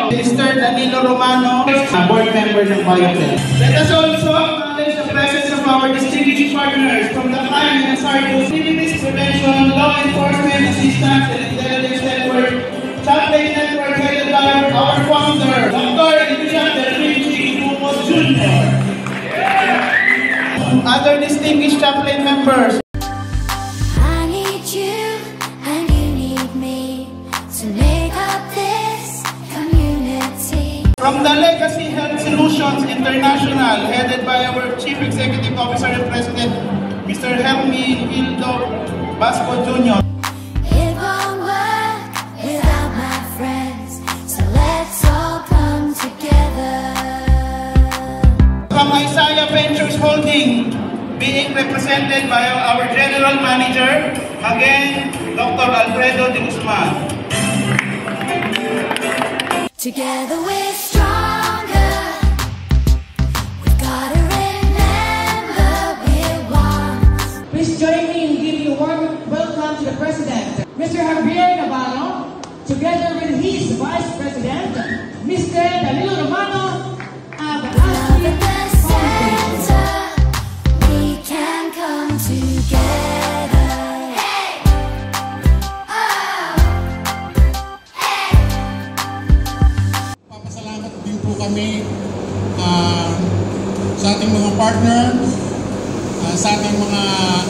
Mr. Danilo Romano, board member ng BioPel. Let us also acknowledge the presence of our distinguished partners from the Crime and Sardos, Philippines Prevention, Law Enforcement Assistance, and Intelligence Network, Chaplain Network, headed by our founder, Dr. Elizabeth Delphine Lumos Jr. Other distinguished chaplain members. From the Legacy Health Solutions International, headed by our Chief Executive Officer and President, Mr. Helmi Hildo Basco Jr. It won't work without my friends, so let's all come together. From Isaiah Ventures Holding, being represented by our General Manager, again, Dr. Alfredo de Guzman. Together we're stronger. We've got to remember we're one. Please join me in giving a warm welcome to the President, Mr. Javier Navarro, together with his Vice President, Mr. Danilo Romano, of the ASMI Foundation. We can come together. Kami sa ating mga partner, sa ating mga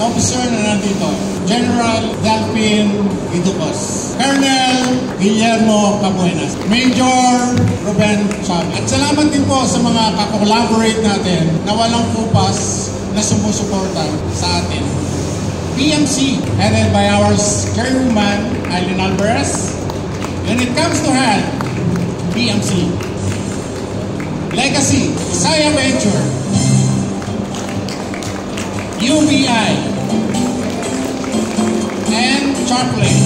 officer na nandito, General Delphine Idocos, Colonel Guillermo Cabuenas, Major Ruben Cham. At salamat din po sa mga kakolaborate natin na walang kupas na sumusuporta sa atin. PMC, headed by our chairwoman, Aileen Alvarez. When it comes to health, PMC. Legacy, Isaiah Venture, UBI, and Chaplain.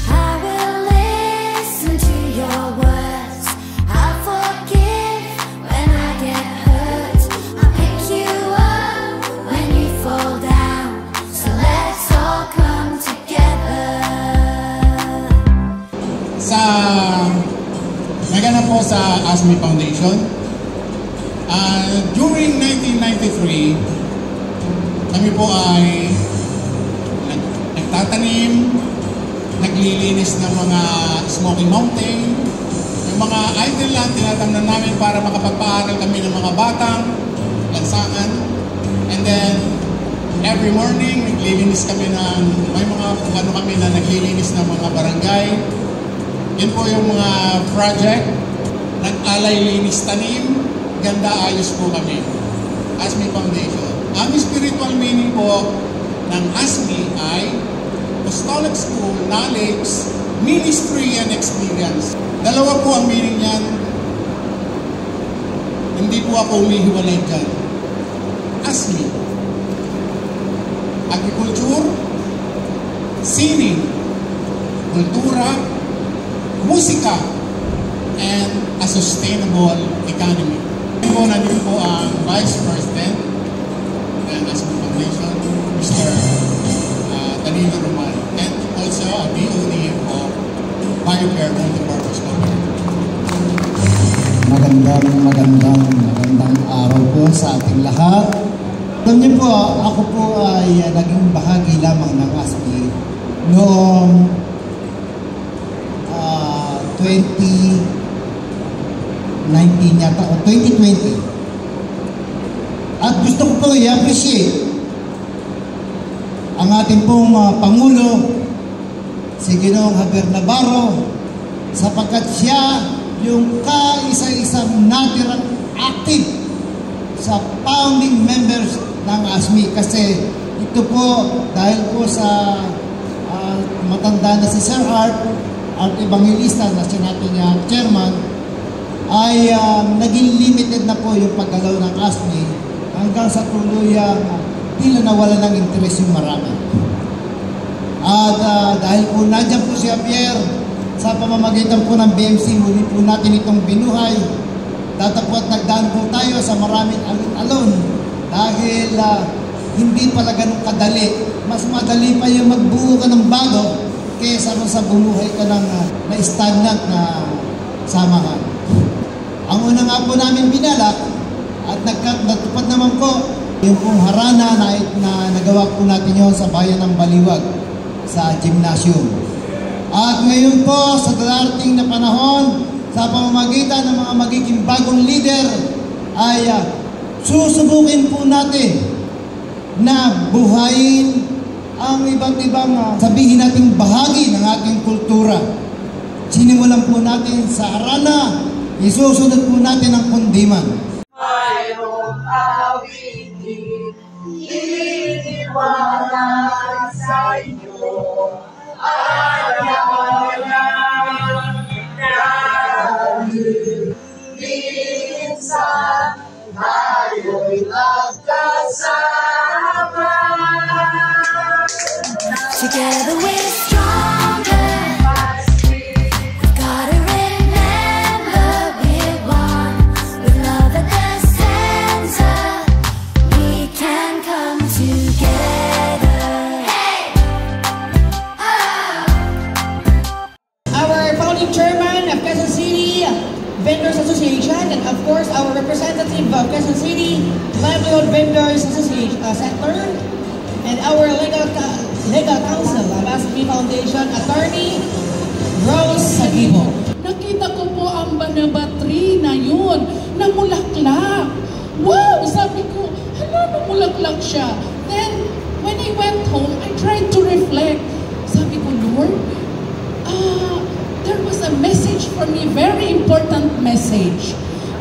I will listen to your words. I'll forgive when I get hurt. I'll pick you up when you fall down. So let's all come together. Naganap po sa ASMI Foundation. During 1993, kami po ay nagtatanim, naglilinis ng mga smoky mountain, yung mga idle land tinatamnan namin para makapagpaaral kami ng mga batang lansangan. And then, every morning, naglilinis kami ng, may mga ano kami na naglilinis ng mga barangay. Yun po yung mga project, nag-alay linis tanim, ganda ayos po kami. ASMI Foundation. Ang spiritual meaning po ng ASMI ay Apostolic School, Knowledge, Ministry, and Experience. Dalawa po ang meaning niyan. Hindi po ako umihiwalay dyan. ASMI. Agriculture, singing, kultura, musika, and a sustainable economy. Nandito po ang Vice President ng ASMI Foundation, Mr. Danilo Romano, and also a BOD of BioCare Multipurpose Company. Magandang araw po sa ating lahat. Alam niyo po, ako po ay naging bahagi lamang ng ASMI noong 2019 yata o 2020. At gusto ko po i-appreciate ang ating pong Pangulo, si Ginoong Javier Navarro, sapagkat siya yung kaisa-isang natirang active sa founding members ng ASMI. Kasi ito po, dahil po sa matanda na si Sir Art Evangelista na siya natin yung chairman, ay naging limited na po yung paggalaw ng ASMI hanggang sa tuluyang tila nawala ng interes yung marami. At dahil po nandiyan po si Javier sa pamamagitan po ng BMC, muli po natin itong binuhay. Datapot nagdaan po tayo sa maraming alon dahil hindi pala ganun kadali. Mas madali pa yung magbuo ka ng bago kesa sa bumuhay ka ng na-stagnant na samahan. Ang una nga po namin binalak at natupad naman po yung pong harana na nagawa po natin yun sa bayan ng Baliwag sa gymnasium. At ngayon po sa darating na panahon sa pamamagitan ng mga magiging bagong leader ay susubukin po natin na buhayin ang iba't ibang sabihin nating bahagi ng ating kultura. Sinimulan po natin sa harana, isusunod po natin ang kundiman. Mayroong awitin, iniwala sa inyo, ayaw dahil minsan tayo'y magkasama. Together we're stronger. Gotta remember we're one. With love at the center, we can come together. Hey! Our founding chairman of Quezon City Vendors Association, and of course our representative of Quezon City Livelihood Vendors Association Sector, and our legal counsel of ASPI Foundation, Attorney Rose Sagibo. Nakita ko po ang banaba tree na yun, namulaklak. Wow! Sabi ko, hala, namulaklak siya. Then, when I went home, I tried to reflect. Sabi ko, Lord, there was a message for me, very important message,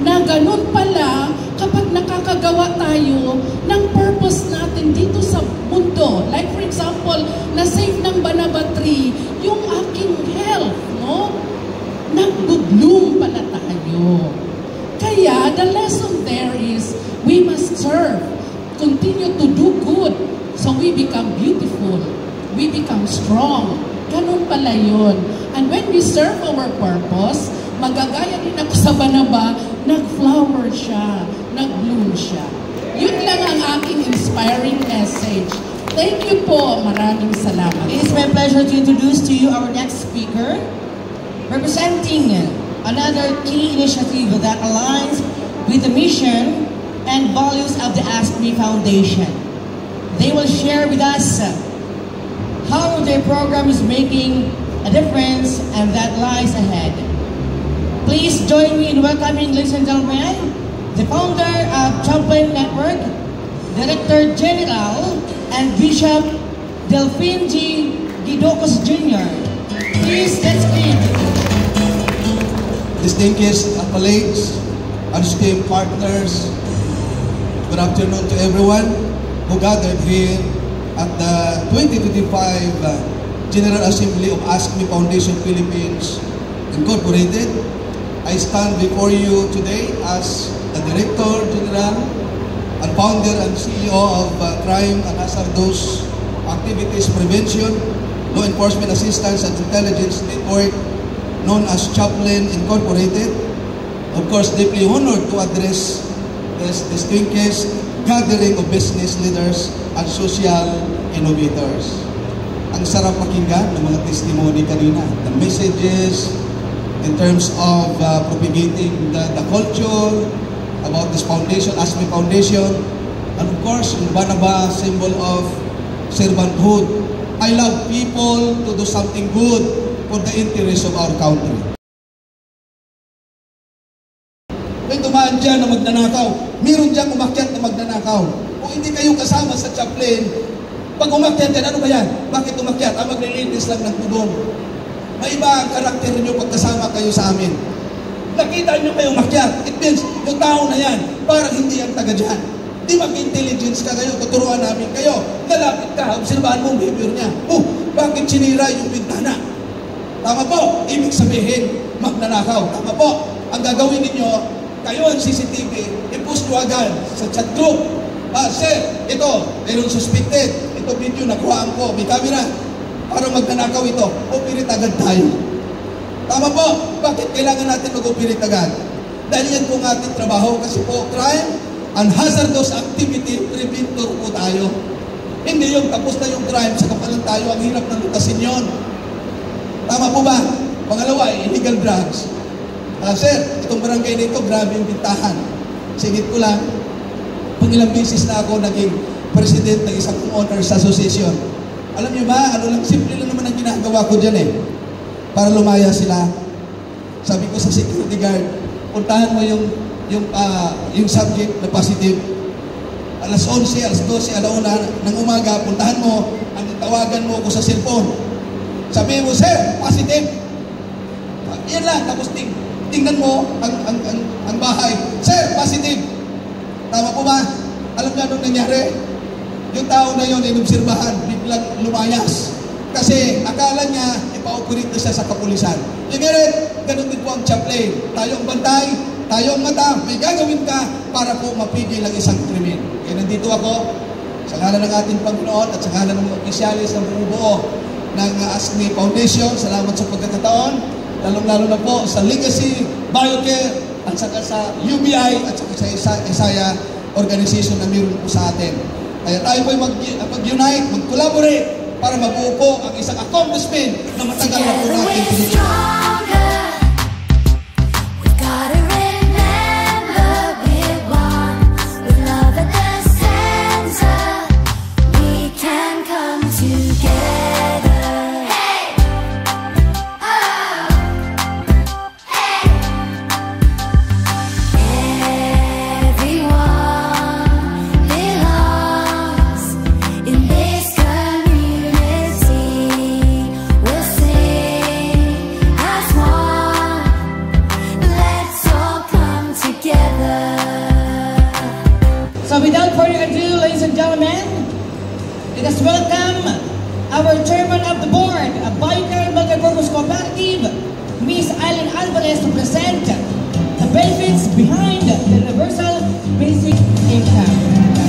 na ganun pala kapag nakakagawa tayo ng purpose natin dito sa mundo. Like for example, na-save ng banaba tree yung aking health, no? Nag-bloom pala tayo. Kaya, the lesson there is, we must serve, continue to do good, so we become beautiful, we become strong. Ganun pala yun. And when we serve our purpose, magagaya din ako sa banaba, nag-flower siya, nag-bloom siya. Yun lang ang aking inspiring message. Thank you po. Maraming salamat. It is my pleasure to introduce to you our next speaker, representing another key initiative that aligns with the mission and values of the ASPI Foundation. They will share with us how their program is making a difference and that lies ahead. Please join me in welcoming, ladies and gentlemen, the founder of Champlain Network, Director General, and Bishop Delphine G. Gidocos Jr. Please, let's greet. Distinguished colleagues, esteemed partners, good afternoon to everyone who gathered here at the 2025 General Assembly of ASPI Foundation Philippines Incorporated. I stand before you today as the Director General and Founder and CEO of Crime and Hazardous Activities Prevention, Law Enforcement Assistance and Intelligence Network, known as Champlain Incorporated. Of course, deeply honored to address this distinguished gathering of business leaders and social innovators. Ang sarap pakinggan ng mga testimony kanina, the messages in terms of propagating the culture about this foundation, ASPI Foundation, and of course, yung banaba, symbol of servanthood. I love people to do something good for the interest of our country. May dumaan dyan na magnanakaw. Meron dyan umakyat na magnanakaw. Kung hindi kayo kasama sa Champlain, pag umakyat yan, ano ba yan? Bakit umakyat? Maglilinis lang ng bubong. May iba ang karakter niyo pag kasama kayo sa amin. Nakita niyo kayo umakyat. It means, yung tao na yan, parang hindi ang taga dyan. Di mag-intelligence ka kayo, tuturuan namin kayo. Lalapit ka, obserbahan mo ang behavior niya. Bakit sinira yung bintana? Tama po, ibig sabihin, magnanakaw. Tama po, ang gagawin ninyo, kayo ang CCTV, i-post nyo agad sa chat group. Sir, ito, mayroong suspected. Ito video, nakuhaan ko, may camera. Para magnanakaw ito, operate agad tayo. Tama po, bakit kailangan natin mag-operate agad? Dahil yan po ang ating trabaho kasi po, crime and hazardous activity preventor po tayo. Hindi yung tapos na yung crime, saka pa lang tayo, ang hirap ng lutasin yun. Tama po ba? Pangalawa, illegal drugs. Sir, itong barangay nito, grabe yung bintahan. Singit ko lang, pag ilang beses na ako naging president ng isang owners association. Alam niyo ba, simple lang naman ang ginagawa ko dyan eh. Para lumaya sila. Sabi ko sa security guard, puntahan mo yung subject na positive. Alas 11, alas 12, alauna ng umaga, puntahan mo, tawagan mo ako sa cellphone. Sabihin mo, sir, positive. Yan lang, tapos tingnan mo ang bahay. Sir, positive. Tama po ba? Alam niyo anong nangyari? Yung tao na yun, inobserbahan, biglang lumayas. Kasi akala niya, ipa-operate na siya sa kapulisan. Yung ganun din po ang chaplain. Tayo ang bantay, tayo ang mata, may gagawin ka para po mapigil ang isang krimen. Kaya nandito ako, sa ngalan ng ating Panginoon at sa ngalan ng mga opisyalis ng bumubuo ng ASME Foundation. Salamat sa pagkakataon. Lalong-lalo na po sa Legacy, BioCare, at saka sa UBI, at saka sa Isaya organization na meron po sa atin. Kaya tayo po mag-unite, mag-collaborate para mabuo po ang isang accomplishment na matagal na po natin pinag-unite. So without further ado, ladies and gentlemen, let us welcome our chairman of the board of BioCare Multipurpose Cooperative, Ms. Aileen Alvarez, to present the benefits behind the Universal Basic Income.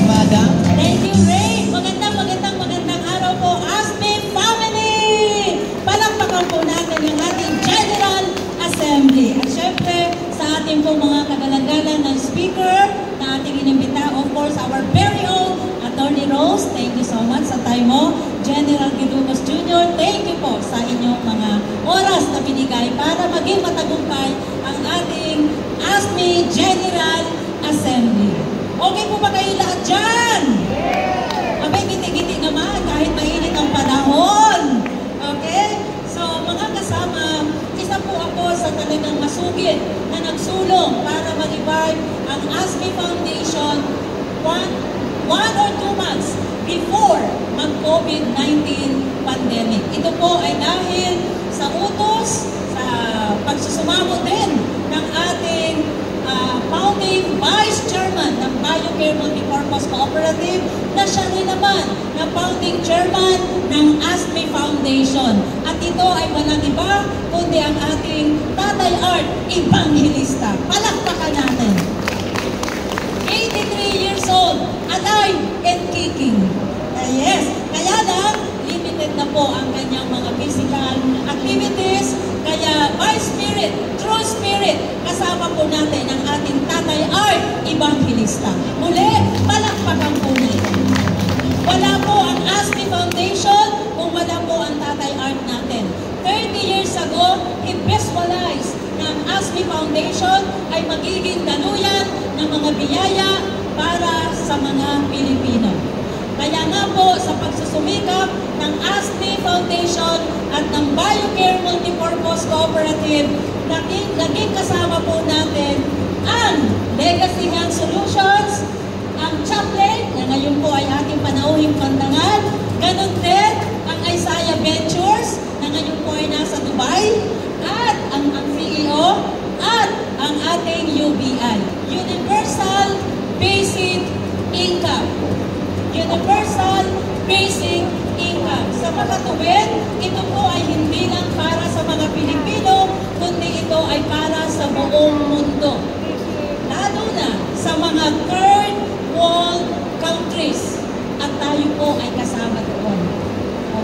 Madam. Thank you, Ray. Magandang araw po, ASME family! Palakpakan po natin yung ating General Assembly. At syempre, sa ating po mga kagalang-galang ng speaker, na ating inimbita, of course, our very own Attorney Rose. Thank you so much sa time mo. General Guiducos Jr., thank you po sa inyong mga oras na binigay para maging matagumpay ang ating ASME General Assembly. Okay po ba kayo lahat dyan? Abay, giti-giti naman kahit mainit ang panahon. Okay? So, mga kasama, isa po ako sa talagang masugid na nagsulong para mag-revive ang ASME Foundation one or 2 months before mag-COVID-19 pandemic. Ito po ay dahil sa utos, sa pagsusumamo din ng ating founding vice chairman ng BioCare Multipurpose Cooperative na siya rin naman na founding chairman ng ASME Foundation. At ito ay walang iba kundi ang ating Tatay Art Evangelista. Palakpakan natin. 83 years old, alive and kicking. Yes, kaya lang, limited na po ang kanyang mga physical activities. Kaya by spirit, true spirit, kasama po natin ang ating Tatay Art Evangelista. Muli, palakpakan po natin. Wala po ang ASME Foundation kung wala po ang Tatay Art natin. 30 years ago, i-visualize na ang ASME Foundation ay magiging daluyan ng mga biyaya para sa mga Pilipino. Kaya nga po sa pagsusumikap ng ASME Foundation at ng BioCare Multipurpose Cooperative, naging kasama po natin ang Legacy Health Solutions, ang Chaplain, na ngayon po ay ating panauhing pandangal, ganun din ang Isaya Ventures, na ngayon po ay nasa Dubai, at ang CEO, at ang ating UBI, Universal Basic Income. Universal Basic Income. Sa makatuwid, ito po ay hindi lang para sa mga Pilipino, kundi ito ay para sa buong mundo. Lalo na sa mga third world countries. At tayo po ay kasama doon.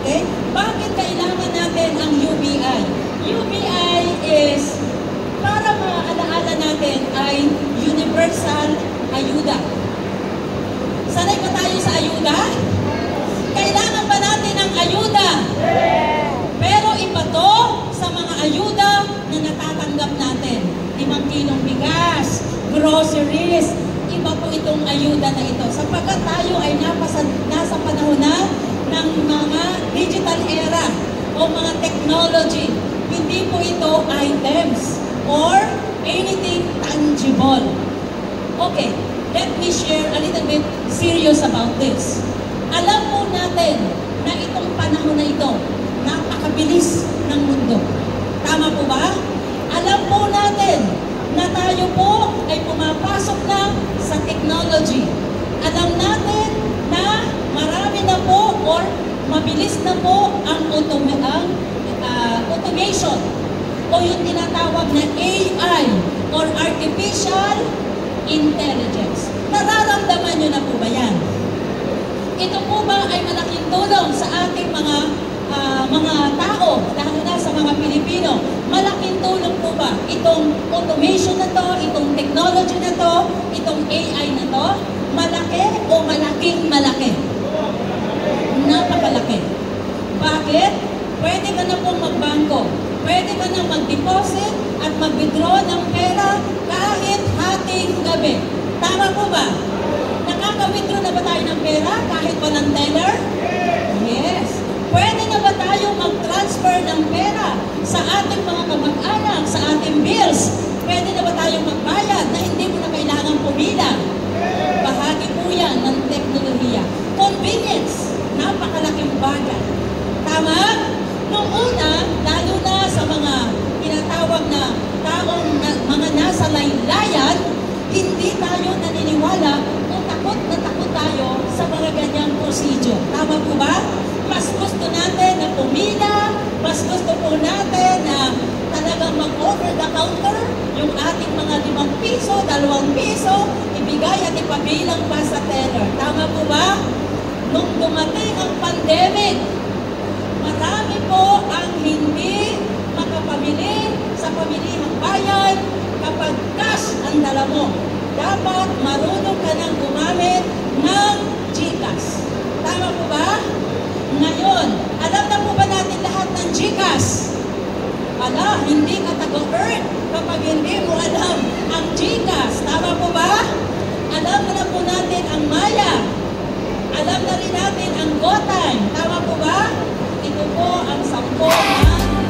Okay? Bakit kailangan natin ang groceries. Iba po itong ayuda na ito. Sapagkat tayo ay nasa panahon na ng mga digital era o mga technology. Hindi po ito items or anything tangible. Okay, let me share a little bit serious about this. Alam po natin na itong panahon na ito, napakabilis ng mundo. Tama po ba? Alam po natin na tayo po ay pumapasok na sa technology. Alam natin na marami na po or mabilis na po ang automation o yung tinatawag na AI or Artificial Intelligence. Nararamdaman nyo na po ba yan? Ito po ba ay malaking tulong sa ating mga tao, lalo na sa mga Pilipino? Malaking tulong po ba itong automation na to, itong technology na to, itong AI na to? Malaki o malaking malaki? Napakalaki. Bakit? Pwede ka na pong magbangko. Pwede ka na mag-deposit at mag-withdraw ng pera kahit hating gabi. Tama po ba? Nakaka-withdraw na ba tayo ng pera kahit walang teller? Yes. Pwede na ba tayo mag-transfer ng pera sa ating mga kamag-anak, sa ating bills? Pwede na ba tayo magbayad na hindi mo na kailangan pumila? Bahagi po yan ng teknolohiya. Convenience. Napakalaking bagay. Tama? Noong una, lalo na sa mga tinatawag na taong mga nasa laylayan, hindi tayo naniniwala o takot na takot tayo sa mga ganyang procedure. Tama po ba? Mas gusto natin na pumila, mas gusto po natin na talagang mag-over the counter, yung ating mga 5 piso, 2 piso, ibigay at ipabilang pa sa teller. Tama po ba? Nung dumating ang pandemic, marami po ang hindi makapamili sa pamilihang bayan kapag cash ang dala mo. Dapat marunong ka nang gumamit ng GCash. Tama po ba? Ngayon, alam na po ba natin lahat ng GCash? Ala, hindi ka taga-earn kapag hindi mo alam ang GCash. Tama po ba? Alam na po natin ang Maya. Alam na rin natin ang GoTime. Tama po ba? Ito po ang 10 na